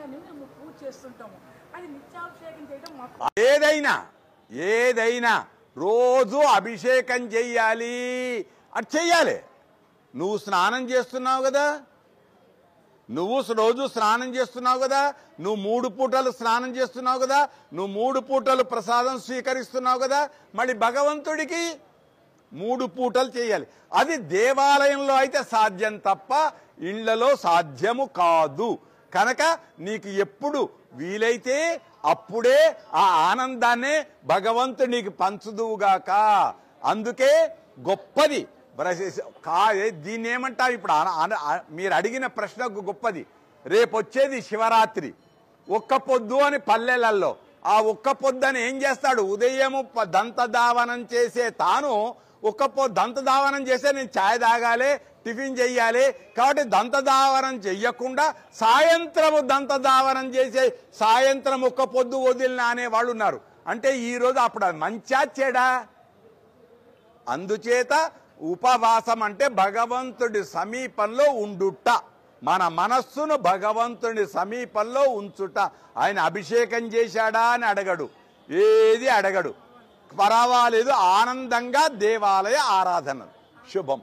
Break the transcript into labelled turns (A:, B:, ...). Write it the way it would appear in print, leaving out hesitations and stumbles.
A: సమయాన్ని మేము పూజ చేస్తుంటాము. అది నిత్యాభిషేకం చేయడం మాకు
B: ఏదైనా రోజు అభిషేకం చెయ్యాలి అది చెయ్యాలి. నువ్వు స్నానం చేస్తున్నావు కదా, నువ్వు రోజు స్నానం చేస్తున్నావు కదా, నువ్వు 3 పూటలు స్నానం చేస్తున్నావు కదా, నువ్వు 3 పూటలు ప్రసాదం స్వీకరిస్తున్నావు కదా, మళ్ళీ భగవంతుడికి 3 పూటలు చేయాలి. అది దేవాలయంలో అయితే సాధ్యం తప్ప ఇళ్లలో సాధ్యము కాదు. కనుక నీకు ఎప్పుడు వీలైతే అప్పుడే ఆ ఆనందాన్నే భగవంతుడు నీకు పంచుదువుగాక. అందుకే గొప్పది దీన్ని ఏమంటావు ఇప్పుడు మీరు అడిగిన ప్రశ్నకు గొప్పది. రేపు వచ్చేది శివరాత్రి, ఒక్క పొద్దు అని పల్లెలలో. ఆ ఒక్క పొద్దు అని ఏం చేస్తాడు, ఉదయము దంతధావనం చేసే తాను దంతధావనం చేస్తే నేను ఛాయ్ తాగాలి, టిఫిన్ చెయ్యాలి. కాబట్టి దంతధావనం చెయ్యకుండా సాయంత్రము దంతధావనం చేసే సాయంత్రం ఒక్క పొద్దు వదిలిన అనే వాళ్ళు ఉన్నారు. అంటే ఈరోజు అప్పుడు మంచా చెడా? అందుచేత ఉపవాసం అంటే భగవంతుడి సమీపంలో ఉండుట, మన మనస్సును భగవంతుడి సమీపంలో ఉంచుట. ఆయన అభిషేకం చేశాడా అని అడగడు, ఏది అడగడు. పర్వాలేదు, ఆనందంగా దేవాలయ ఆరాధన. శుభం.